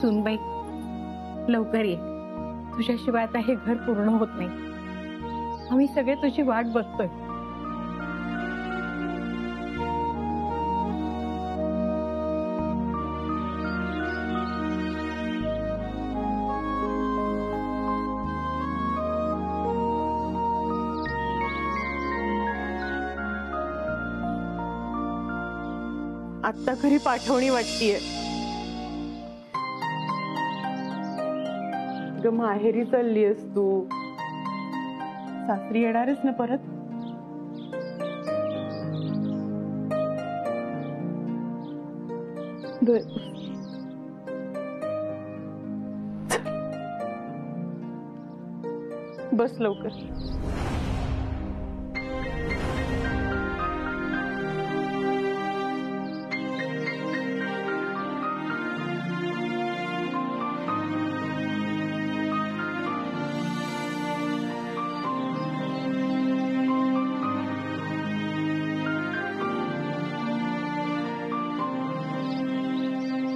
सुनबाई, लवकर ये. तुझ्याशिवाय आता हे घर पूर्ण होत नाही. आम्ही सगळे तुझी वाट बघतोय. आत्ता घरी पाठवणी वाटतीये. ग माहेरी चाललीयस तू, सासरी येणारच ना परत? बस लवकर.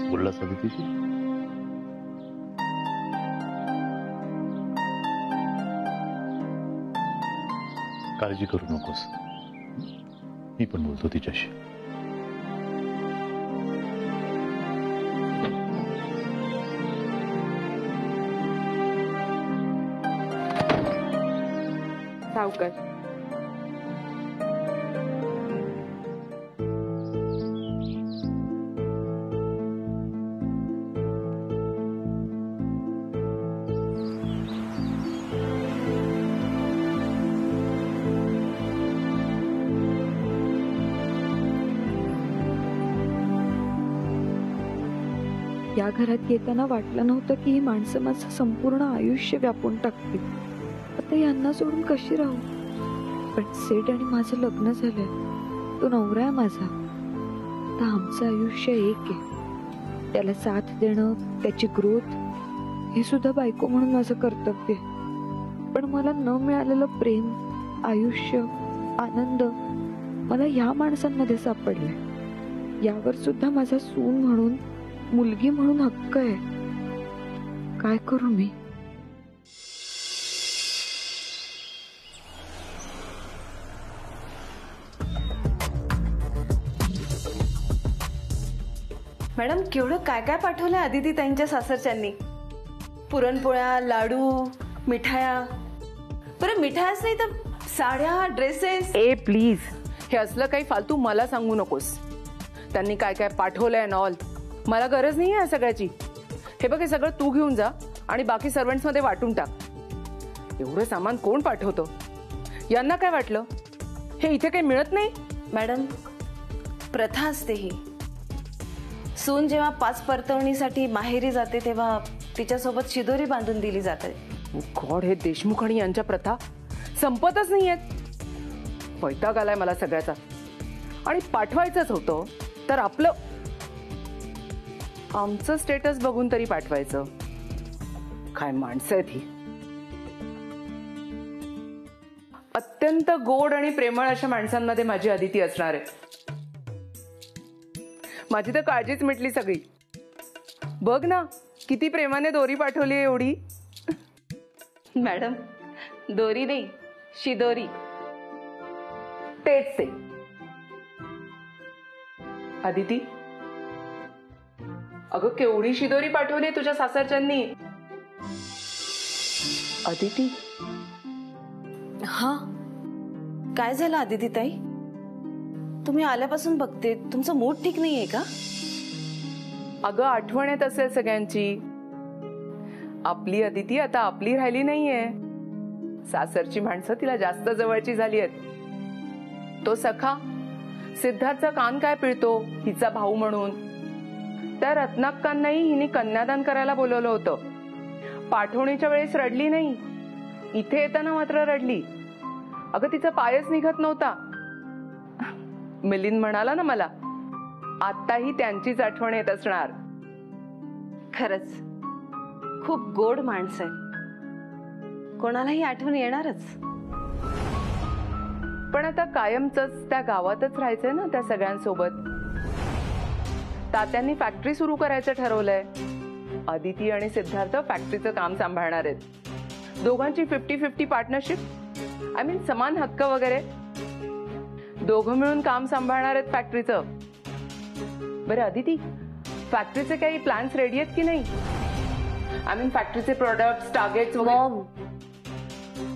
बोललास अदितीशी? काळजी करू नकोस, मी पण बोलतो तिच्याशी. सावकाश. या घरात येताना वाटलं नव्हतं की ही माणसं माझं संपूर्ण आयुष्य व्यापून टाकतील. आता यांना सोडून कशी राहू? पण सेठ आणि माझं लग्न झालंय, तो नवरा आहे माझा. आता आमचं आयुष्य एक आहे. त्याला साथ देणं, त्याची ग्रोथ, हे सुद्धा बायको म्हणून माझं कर्तव्य आहे. पण मला न मिळालेलं प्रेम, आयुष्य, आनंद मला ह्या माणसांमध्ये सापडले. यावर सुद्धा माझा सून म्हणून, मुलगी म्हणून हक्क आहे. काय करू मी? मॅडम, केवढं काय काय पाठवलंय अदिती ताईंच्या सासरच्यांनी. पुरणपोळ्या, लाडू, मिठाया. बरं, मिठायाच नाही तर साड्या, ड्रेसेस. ए प्लीज, हे असलं काही फालतू मला सांगू नकोस. त्यांनी काय काय पाठवलंय अँड ऑल, मला गरज नाही आहे सगळ्याची. हे बघ, हे सगळं तू घेऊन जा आणि बाकी सर्वंट्स मध्ये वाटून टाक. एवढं सामान कोण पाठवतं? यांना काय वाटलं हे इथे काही मिळत नाही? मॅडम, प्रथा असते ही. सून जेव्हा 5 परतवणीसाठी माहेरी जाते तेव्हा तिच्यासोबत शिदोरी बांधून दिली जाते. गॉड, हे देशमुख आणि यांच्या प्रथा संपतच नाहीयेत. वैताग आलाय मला सगळ्याचा. आणि पाठवायचंच होतं तर आमचं स्टेटस बघून तरी पाठवायचं. काय माणसं आहेत ही. अत्यंत गोड आणि प्रेमळ अशा माणसांमध्ये माझी अदिती असणार आहे. माझी तर काळजीच मिटली सगळी. बघ ना, किती प्रेमाने दोरी पाठवली एवढी. मॅडम, दोरी नाही, शिदोरी. तेच ते. अदिती, अगं केवढी शिदोरी पाठवली तुझ्या सासरच्यांनी. अदिती. हा, काय झालं अदिती ताई? तुम्ही आल्यापासून बघते, तुमचं मूड ठीक नाहीये का? अगं, आठवण येत असेल सगळ्यांची. आपली अदिती आता आपली राहिली नाहीये. सासरची माणसं तिला जास्त जवळची झाली आहेत. तो सखा सिद्धार्थचा कान काय पिळतो हिचा भाऊ म्हणून. त्या रत्नाक्कांनाही हिने कन्यादान करायला बोलवलं होतं. पाठवणीच्या वेळेस रडली नाही, इथे येताना मात्र रडली. अगं, तिचा पायच निघत नव्हता. मिलिंद म्हणाला ना मला, आताही त्यांचीच आठवण येत असणार. खरंच खूप गोड माणसं आहे. कोणालाही आठवण येणारच. पण आता कायमचंच त्या गावातच राहायचंय ना त्या सगळ्यांसोबत. तात्यांनी फॅक्टरी सुरू करायचं ठरवलंय. अदिती आणि सिद्धार्थ फॅक्टरीचं काम सांभाळणार आहेत. दोघांची 50-50 पार्टनरशिप, आय मीन समान हक्क वगैरे. दोघं मिळून काम सांभाळणार आहेत फॅक्टरीचं. बरं अदिती, फॅक्टरीचे काही प्लॅन्स रेडी आहेत की नाही? आय मीन फॅक्टरीचे प्रोडक्ट्स, टार्गेट्स वगैरे. मॉम,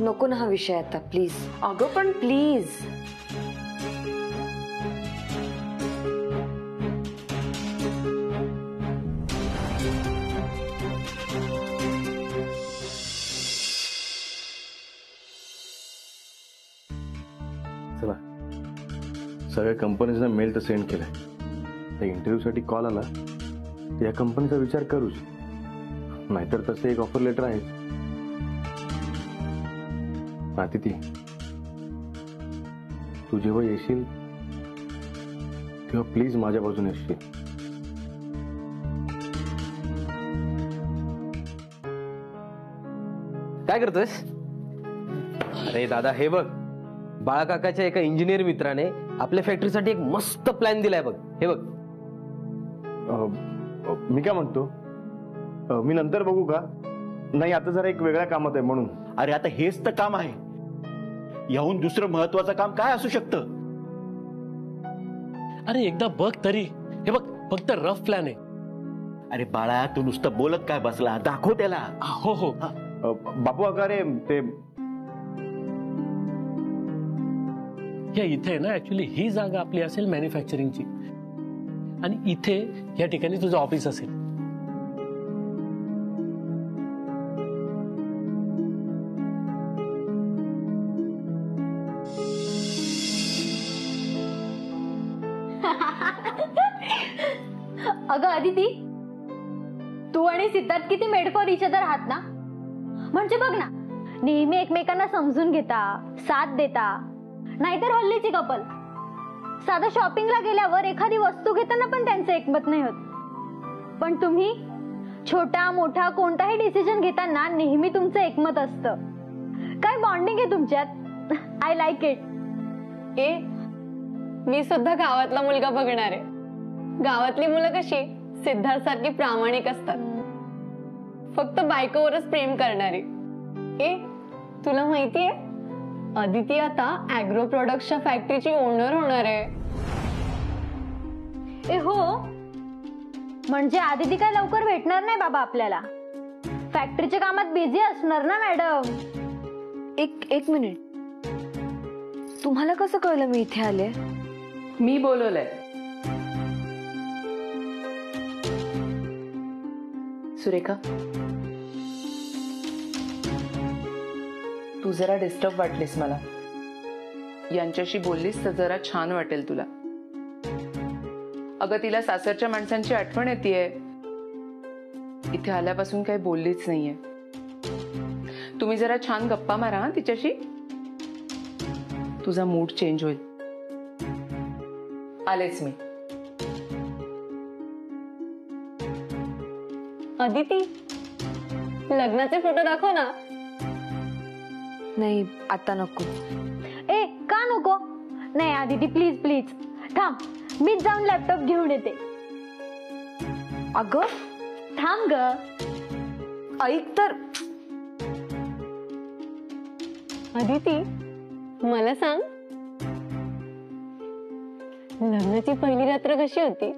नको ना हा विषय आता प्लीज. अगं पण प्लीज. चला, सगळ्या कंपनीजना मेल तर सेंड केलाय. त्या इंटरव्ह्यूसाठी कॉल आला तर या कंपनीचा विचार करूच, नाहीतर तसं एक ऑफर लेटर आहे. अदिती, तू जेव्हा येशील तेव्हा प्लीज माझ्या बाजूने येशील. काय करतोयस? अरे दादा, हे बघ, बाळाकाकाच्या एका इंजिनियर मित्राने आपल्या फॅक्टरीसाठी एक मस्त प्लॅन दिलाय बघ. हे बघ. मी काय म्हणतो, मी नंतर बघू का? नाही, आता जरा एक वेगळ्या कामात आहे म्हणून. अरे आता हेच तर काम आहे, याहून दुसरं महत्वाचं काम काय असू शकतं? अरे एकदा बघ तरी. हे बघ, फक्त रफ प्लॅन आहे. अरे बाळा, तू नुसतं बोलत काय बसला, दाखव त्याला. हो हो. बापू अकारे, ते या इथे ना ऍक्च्युली ही जागा आपली असेल मॅन्युफॅक्चरिंगची, आणि इथे या ठिकाणी तुझं ऑफिस असेल. अगं अदिती, तू आणि सिद्धार्थ किती मेड फॉर इच अदर आहात ना. म्हणजे बघ ना, नेहमी एकमेकांना समजून घेता, साथ देता. नाहीतर हल्लीची कपल साधा शॉपिंगला गेल्यावर एखादी वस्तू घेताना पण त्यांचं एकमत नाही होत. पण तुम्ही छोटा मोठा कोणताही डिसिजन घेताना नेहमी तुमचं एकमत असतं. काय बॉन्डिंग आहे तुमच्यात. I like it. मी सुद्धा गावातला मुलगा बघणार आहे. गावातली मुलं कशी सिद्धार्थ सारखी प्रामाणिक असतात, फक्त बायकोवरच प्रेम करणारी. तुला माहितीये, अदिती आता ऍग्रो प्रोडक्ट्सच्या फॅक्टरीची ओनर होणार आहे. हो, म्हणजे आदिती काय लवकर भेटणार नाही बाबा आपल्याला. फॅक्टरीच्या कामात बिझी असणार ना मॅडम. एक मिनिट, तुम्हाला कसं कळलं मी इथे आले? मी बोलवलंय. सुरेखा, तू जरा डिस्टर्ब वाटलीस मला. यांच्याशी बोललीस तर जरा छान वाटेल तुला. अगं, तिला सासरच्या माणसांची आठवण येतेय. इथे आल्यापासून काही बोललीच नाहीये. तुम्ही जरा छान गप्पा मारा हा तिच्याशी, तुझा मूड चेंज होईल. आलेच मी. अदिती, लग्नाचे फोटो दाखव ना. नाही, आता नको. का नको? नाही आदिती, प्लीज प्लीज थांब, मीच जाऊन लॅपटॉप घेऊन येते. अगं थांब ग. ऐक तर. अदिती, मला सांग, लग्नाची पहिली रात्र कशी होती?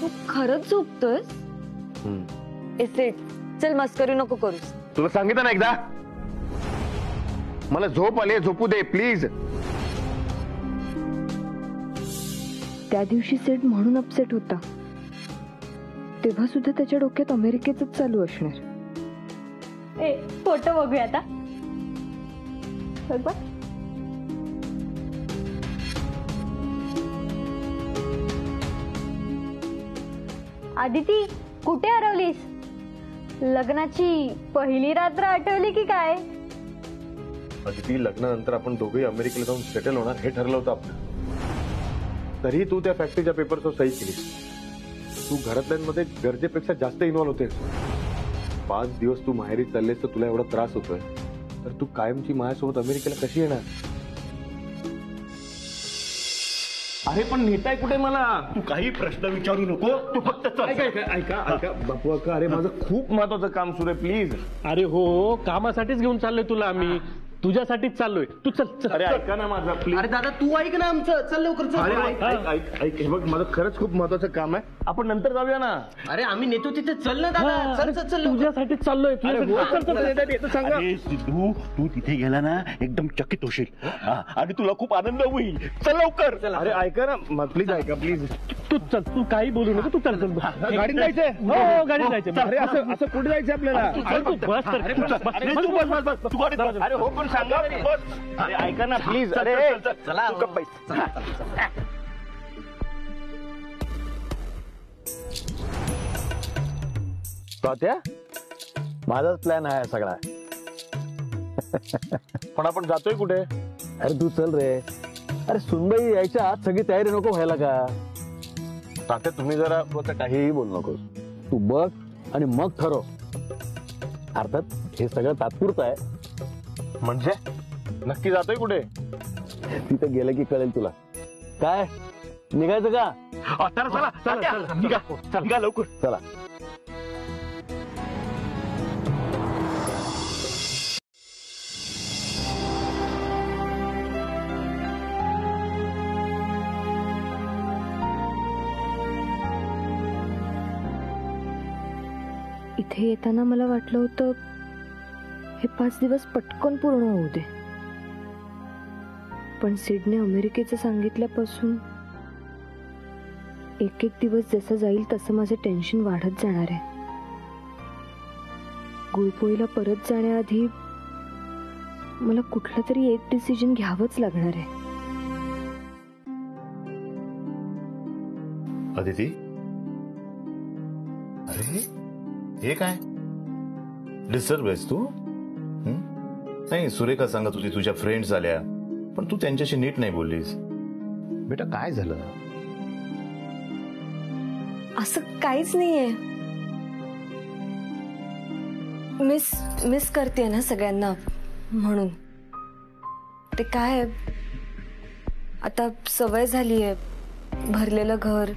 तू खरंच झोपतोस? चल, मस्करी नको करूस. तुला सांगितलं ना एकदा, मला झोप आली, झोपू दे प्लीज. त्या दिवशी सेट म्हणून अपसेट होता, तेव्हा सुद्धा त्याच्या डोक्यात अमेरिकेच चालू असणार. फोटो बघूया आता. बघ. आदिती, कुठे हरवलीस? लग्नाची पहिली रात्र आठवली की काय? अदिती, लग्नानंतर आपण दोघेही अमेरिकेला जाऊन सेटल होणार हे ठरलं होतं आपलं. तरी तू त्या फॅक्टरीच्या पेपरवर सही केलीस. तू घरातल्यांमध्ये गरजेपेक्षा जास्त इन्व्हॉल्व होतेस. 5 दिवस तू माहेरी चाललेस तर तुला एवढा त्रास होतोय, तर तू कायमची माझ्यासोबत अमेरिकेला कशी येणार? अरे पण नेताय कुठे मला? तू काही प्रश्न विचारू नको, तू फक्त चल. ऐका बापू अक्का, अरे माझं खूप महत्वाचं काम सुरू आहे, प्लीज. अरे हो, कामासाठीच घेऊन चाललोय तुला आम्ही, तुझ्यासाठीच चाललोय. तू चल चल. अरे ऐका ना माझा प्लीज. अरे दादा तू ऐक ना आमचं, चल लवकर अरे चल. ऐक हे बघ, माझं खरंच खूप महत्वाचं काम आहे, आपण नंतर जाऊया ना. अरे आम्ही नेतो तिथे, चल ना दादा, चल चल चल लवकर. तुझ्यासाठीच चाललोय. अरे हो, चल, चल, चल. येतं सांगा. अरे सिद्धू, तू तिथे गेला ना एकदम चकित होशील हा, आणि तुला खूप आनंद होईल. चल लवकर. अरे ऐका ना प्लीज, ऐका प्लीज. तू चल, तू काही बोलू नको, तू चल चल. गाडीत जायचंय? हो गाडीत जायचंय. अरे असं कुठे जायचं आपल्याला? चल तू बस तर. अरे तू चल, बस. अरे, तू बस. तू गाडीत बस. अरे हो पण सांगा बस. अरे ऐका ना प्लीज. अरे चला तू गप्प बैस. तात्या, माझाच प्लॅन आहे सगळा. पण आपण जातोय कुठे? अरे तू चल रे. अरे सुनबाई यायच्या आत सगळी तयारी नको व्हायला का? तात्या तुम्ही जरा काहीही बोलू नकोस. तू बघ आणि मग ठरव. अर्थात हे सगळं तात्पुरतं आहे. म्हणजे नक्की जातोय कुठे? तिथं गेलं की कळेल तुला. काय निघायचं का? चला निघा लवकर. चला. इथे येताना मला वाटलं होतं हे 5 दिवस पटकन पूर्ण होऊ दे, पण सिडने अमेरिकेचं सांगितल्यापासून एक एक दिवस जसं जाईल तसं माझं टेन्शन वाढत जाणार आहे. गुळपोळीला परत जाण्याआधी मला कुठलं तरी एक डिसिजन घ्यावंच लागणार आहे. अदिती, अरे हे काय डिस्टर्ब आहेस तू? नाही, सुरेखा सांगत होती तुझ्या फ्रेंड्स आल्या, पण तू त्यांच्याशी नीट नाही बोललीस. बेटा काय झालं? असं काहीच नाहीये. मिस करते ना सगळ्यांना, म्हणून. ते काय आता सवय झालीये, भरलेलं घर,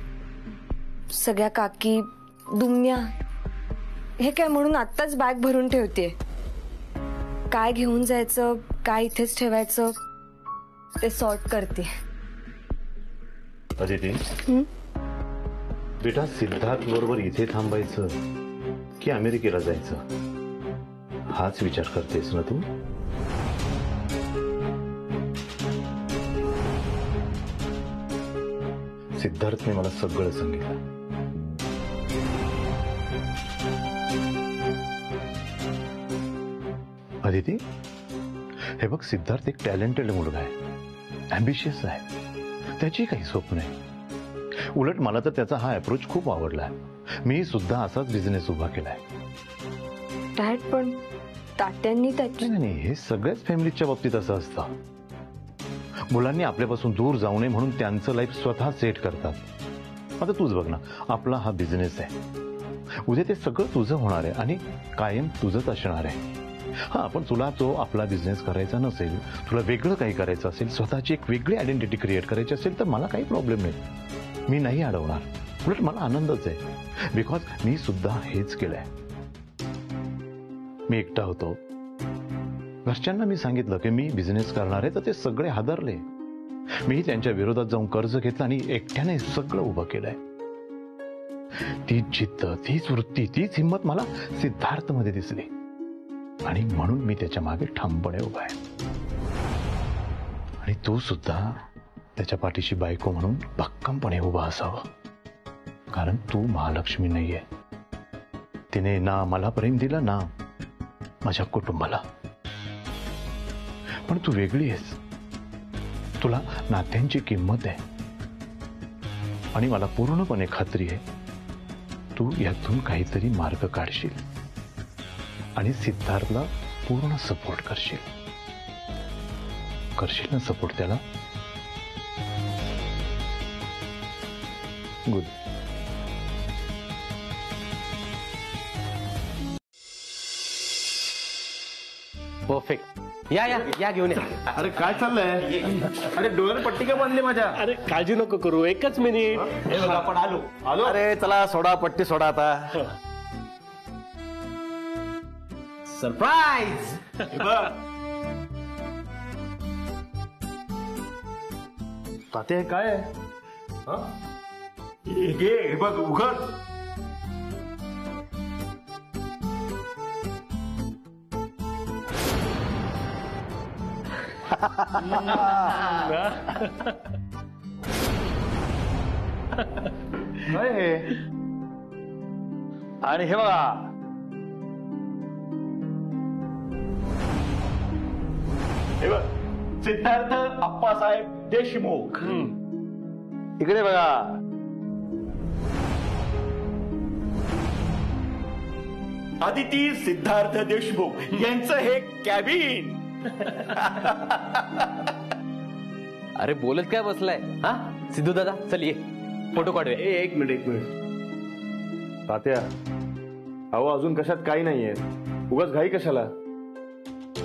सगळ्या काकी, दुमण्या, हे काय म्हणून आत्ताच बॅग भरून ठेवते. काय घेऊन जायचं, काय इथेच ठेवायचं ते सॉर्ट करते. अदिती, बेटा सिद्धार्थ बरोबर इथे थांबायचं की अमेरिकेला जायचं हाच विचार करतेस ना तू? सिद्धार्थने मला सगळं सांगितलं. अदिती, हे बघ, सिद्धार्थ एक टॅलेंटेड मुलगा आहे, ॲम्बिशियस आहे, त्याची काही स्वप्न आहे. उलट मला तर त्याचा हा अप्रोच खूप आवडला आहे. मी सुद्धा असाच बिझनेस उभा केलाय. डॅड, पण तात्यांनी त्याची नाही, हे सगळ्याच फॅमिलीच्या बाबतीत असं असतं. मुलांनी आपल्यापासून दूर जाऊ नये म्हणून त्यांचं लाईफ स्वतः सेट करतात. आता तूच बघ ना, आपला हा बिझनेस आहे, उद्या ते सगळं तुझं होणार आहे आणि कायम तुझंच असणार आहे. हा, पण तुला तो आपला बिझनेस करायचा नसेल, तुला वेगळं काही करायचं असेल, स्वतःची एक वेगळी आयडेंटिटी क्रिएट करायची असेल, तर मला काही प्रॉब्लेम नाही. मी नाही अडवणार. उलट मला आनंदच आहे, बिकॉज मी सुद्धा हेच केलंय. मी एकटा होतो, घरच्यांना मी सांगितलं की मी बिझनेस करणार आहे, तर ते सगळे हादरले. मी त्यांच्या विरोधात जाऊन कर्ज घेतलं आणि एकट्याने सगळं उभं केलंय. तीच जिद्द, तीच वृत्ती, तीच हिंमत मला सिद्धार्थ मध्ये दिसली आणि म्हणून मी त्याच्या मागे ठामपणे उभा आहे. आणि तू सुद्धा त्याच्या पाठीशी बायको म्हणून भक्कमपणे उभा असावं, कारण तू महालक्ष्मी नाहीये. तिने ना मला प्रेम दिलं ना माझ्या कुटुंबाला, पण तू वेगळी आहेस. तुला नात्यांची किंमत आहे आणि मला पूर्णपणे खात्री आहे तू यातून काहीतरी मार्ग काढशील आणि सिद्धार्थला पूर्ण सपोर्ट करशील ना सपोर्ट त्याला? गुड. परफेक्ट. या या या घेऊन या. अरे काय चाललंय? अरे डोळ्याला पट्टी का बांधली माझ्या? अरे काळजी नको करू, एकच मिनिट. आपण आलो. अरे चला सोडा पट्टी सोडा आता. सरप्राईज. तात्या हे काय आहे? हे बघ उघड. काय हे? आणि हे बघा, हे बघ, सिद्धार्थ अप्पासाहेब देशमुख. इकडे बघा. आदिती सिद्धार्थ देशमुख यांचं हे कॅबिन. अरे बोलत काय बसलाय? हा सिद्धू दादा, चल ये फोटो काढूया. एक मिनिट. तात्या, अहो अजून कशात काही नाहीये, उगाच घाई कशाला?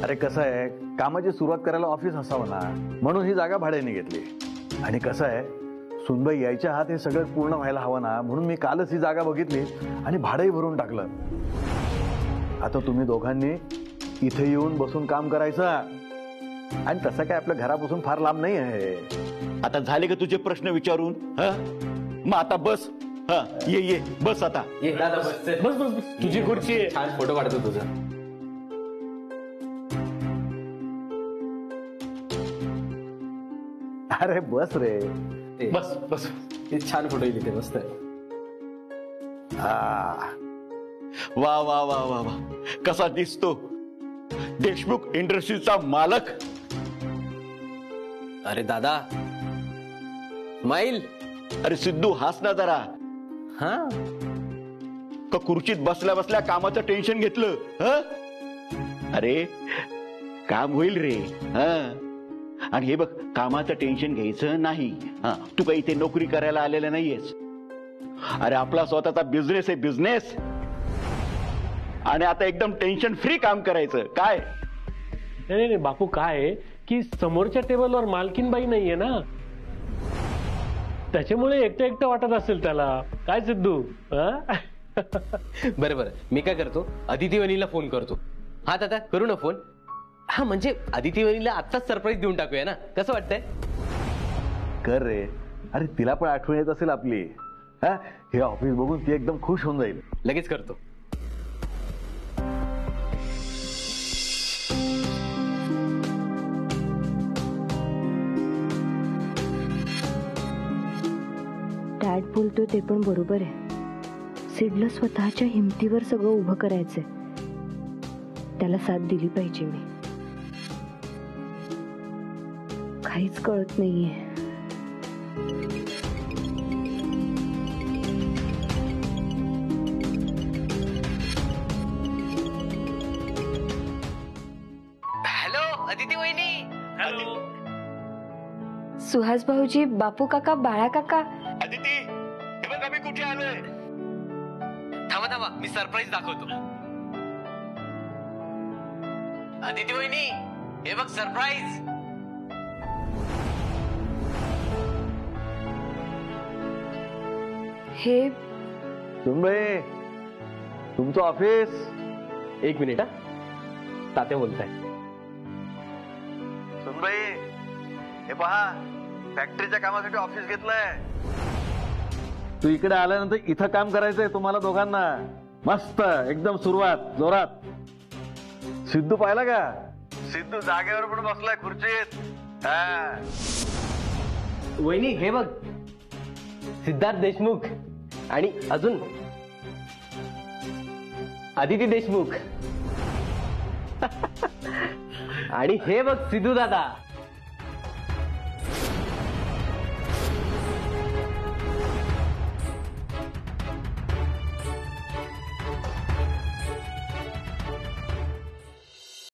अरे कसं आहे, कामाची सुरुवात करायला ऑफिस असावं ना, म्हणून ही जागा भाड्याने घेतली. आणि कसं आहे, सुनबाई यायच्या आत हे सगळं पूर्ण व्हायला हवं ना, म्हणून मी कालच ही जागा बघितली आणि भाडंही भरून टाकलं. आता तुम्ही दोघांनी इथे येऊन बसून काम करायचं. आणि तसं काय आपल्या घरापासून फार लांब नाही आहे. आता झाले का तुझे प्रश्न विचारून? मग आता बस. ये बस आता. ये दादा बस. बस बस बस, तुझी खुर्ची आहे. छान फोटो काढतो तुझा. अरे बस रे. बस बस. हे छान फोटो येईल, मस्त आहे. वा वा वा वा वा, कसा दिसतो देशमुख इंडस्ट्रीजचा मालक. अरे दादा स्माईल. अरे सिद्धू हास ना जरा. हा का खुर्चीत बसल्या बसल्या कामाचं टेन्शन घेतलं? अरे काम होईल रे. आणि हे बघ, कामाचं टेन्शन घ्यायचं नाही. तू काही इथे नोकरी करायला आलेला नाहीयेस. अरे आपला स्वतःचा बिझनेस आहे, बिझनेस. आणि आता एकदम टेन्शन फ्री काम करायचं. काय नाही नाही बापू, काय आहे की समोरच्या टेबलवर मालकीनबाई नाहीये ना, त्याच्यामुळे एकटं एकटं वाटत असेल त्याला. काय सिद्धू? बरं बरं, मी काय करतो, अदिती वहिनीला फोन करतो. हा दादा करू ना फोन. हा म्हणजे अदिती वहिनीला आत्ताच सरप्राईज देऊन टाकूया ना, कसं वाटतंय? कर रे. अरे तिला पण आठवण येत असेल आपली. हे ऑफिस बघून ती एकदम खुश होऊन जाईल. लगेच करतो. डॅड बोलतो ते पण बरोबर आहे. सिडला स्वतःच्या हिमतीवर सगळं उभं करायचंय. त्याला साथ दिली पाहिजे. मी काहीच कळत नाहीये. हॅलो अदिती वहिनी. हॅलो सुहास भाऊजी, बापू काका, बाळा काका. आदिती, हे बघ आम्ही कुठे आलोय. थांबा थांबा, मी सरप्राईज दाखवतो. अदिती वहिनी, हे बघ सरप्राईज. हे सुनबाई, तुमचं ऑफिस. एक मिनिट. तात्या बोलताय. सुनबाई, हे पहा, फॅक्टरीच्या कामासाठी ऑफिस घेतलंय. तू इकडे आल्यानंतर इथं काम करायचंय तुम्हाला दोघांना. मस्त एकदम सुरुवात जोरात. सिद्धू पाहिला का? सिद्धू जागेवर पण बसलाय खुर्चीत. वहिनी हे बघ, सिद्धार्थ देशमुख आणि अजून आदिती देशमुख. आणि हे बघ सिद्धू दादा.